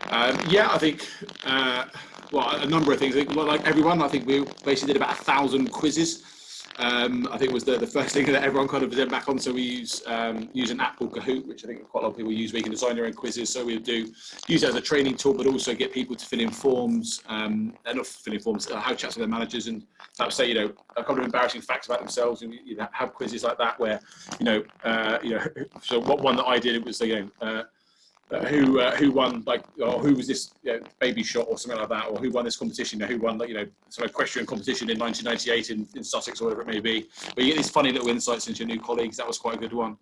I think a number of things. Like everyone, I think we basically did about 1,000 quizzes. I think was the first thing that everyone kind of went back on. So we use an app called Kahoot, which I think quite a lot of people use, where you can design your own quizzes. So we use it as a training tool, but also get people to fill in forms, not fill in forms, have chats with their managers, and say, a couple of embarrassing facts about themselves, and have quizzes like that where, so one that I did, it was who won, or who was this baby shot or something like that, or who won this competition, who won some equestrian competition in 1998 in Sussex or whatever it may be. But you get these funny little insights into your new colleagues. That was quite a good one.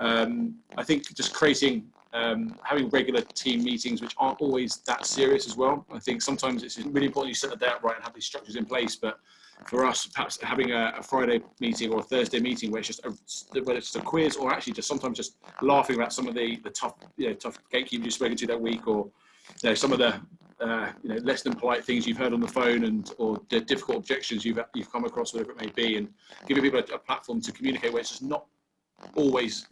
I think just creating having regular team meetings, which aren't always that serious as well. I think sometimes it's really important you set the day up right and have these structures in place. But for us, perhaps having a Friday meeting or a Thursday meeting where it's just whether it's a quiz or actually just sometimes just laughing about some of the tough gatekeepers you've spoken to that week, or some of the less than polite things you've heard on the phone or the difficult objections you've come across, whatever it may be, and giving people a platform to communicate where it's just not always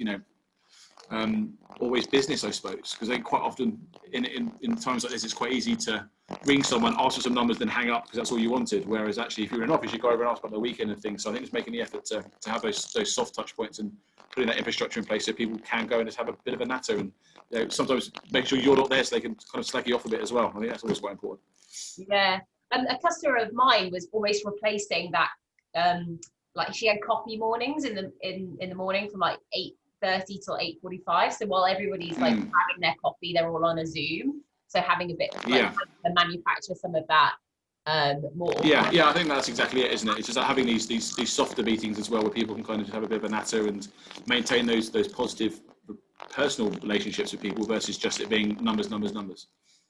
always business, I suppose, because I think quite often in times like this, it's quite easy to ring someone, ask for some numbers, then hang up because that's all you wanted. Whereas actually, if you're in an office, you go over and ask about the weekend and things. So I think it's making the effort to have those soft touch points and putting that infrastructure in place so people can go and just have a bit of a natter and sometimes make sure you're not there so they can kind of slack you off a bit as well. I think that's always quite important. Yeah, and a customer of mine was always replacing that. Like she had coffee mornings in the morning from like 8:30 till 8:45. So while everybody's like having their coffee, they're all on a Zoom. So having a bit of to manufacture some of that more. Yeah, I think that's exactly it, isn't it? It's just like having these softer meetings as well, where people can kind of just have a bit of a natter and maintain those positive personal relationships with people versus just it being numbers.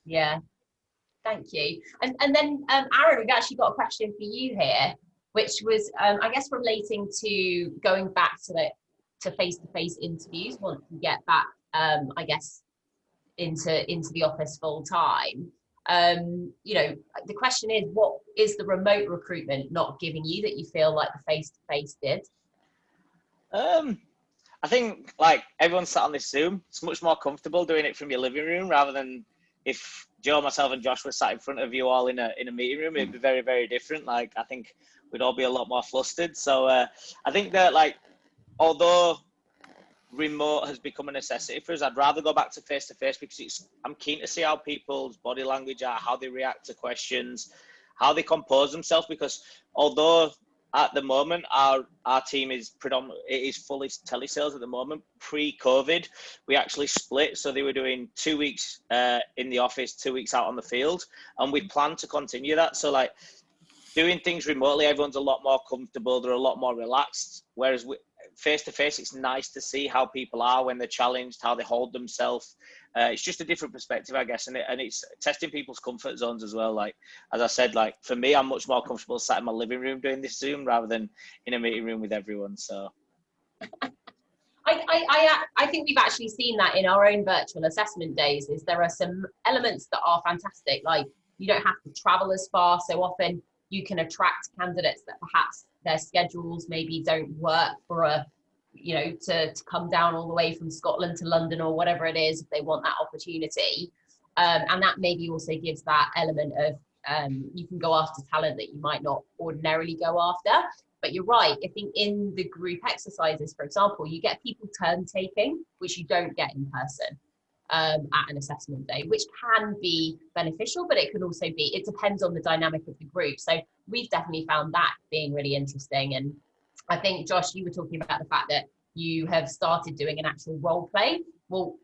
Yeah, thank you. And then Aaron, we've actually got a question for you here, which was I guess relating to going back to face-to-face interviews once you get back I guess into the office full time. The question is, what is the remote recruitment not giving you that you feel like the face-to-face did? I think like everyone sat on this Zoom, it's much more comfortable doing it from your living room rather than if Joe, myself and Josh were sat in front of you all in a meeting room. It'd be very, very different. Like I think we'd all be a lot more flustered. So I think that like although remote has become a necessity for us, I'd rather go back to face-to-face because I'm keen to see how people's body language are, how they react to questions, how they compose themselves, because although at the moment our team is fully telesales at the moment, pre-COVID we actually split, so they were doing 2 weeks in the office, 2 weeks out on the field, and we plan to continue that. So like doing things remotely, everyone's a lot more comfortable, they're a lot more relaxed, whereas face-to-face, it's nice to see how people are when they're challenged, how they hold themselves. It's just a different perspective, I guess, and it's testing people's comfort zones as well. Like, as I said, like for me, I'm much more comfortable sat in my living room doing this Zoom rather than in a meeting room with everyone. So, I think we've actually seen that in our own virtual assessment days. Is there are some elements that are fantastic, like you don't have to travel as far, so often you can attract candidates that perhaps their schedules maybe don't work for to come down all the way from Scotland to London or whatever it is if they want that opportunity. And that maybe also gives that element of you can go after talent that you might not ordinarily go after. But you're right, I think in the group exercises, for example, you get people turn taking, which you don't get in person at an assessment day, which can be beneficial, but it depends on the dynamic of the group. So we've definitely found that being really interesting. And I think, Josh, you were talking about the fact that you have started doing an actual role play. Well,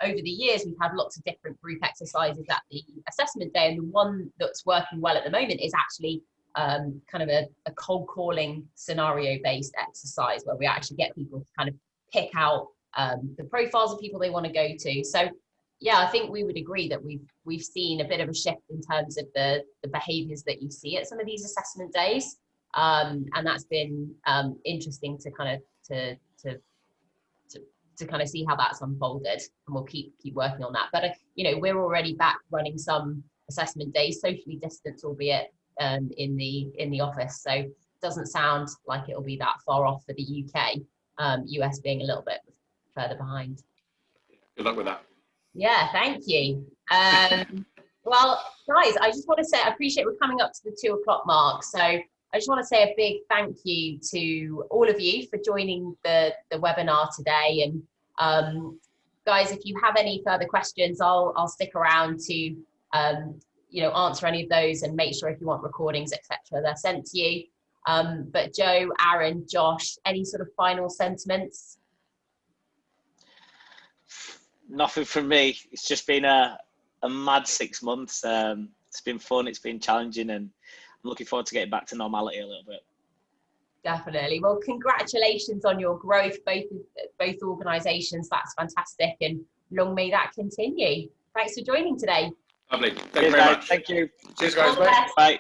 over the years, we've had lots of different group exercises at the assessment day. And the one that's working well at the moment is actually kind of a cold calling scenario-based exercise where we actually get people to kind of pick out the profiles of people they want to go to. So yeah, I think we would agree that we've seen a bit of a shift in terms of the behaviors that you see at some of these assessment days, and that's been interesting to kind of to kind of see how that's unfolded, and we'll keep working on that. But we're already back running some assessment days, socially distanced, albeit in the office, so it doesn't sound like it'll be that far off for the UK. US being a little bit further behind. Good luck with that. Yeah, thank you. Well, guys, I just want to say I appreciate we're coming up to the 2 o'clock mark, so I just want to say a big thank you to all of you for joining the webinar today. And guys, if you have any further questions, I'll stick around to answer any of those, and make sure if you want recordings, etc., they're sent to you. But Joe, Aaron, Josh, any sort of final sentiments? Nothing from me. It's just been a mad 6 months. It's been fun, it's been challenging, and I'm looking forward to getting back to normality a little bit. Definitely. Well, congratulations on your growth, both organisations. That's fantastic. And long may that continue. Thanks for joining today. Lovely. Thank you very much. Thank you. Cheers, guys. All the best. Bye.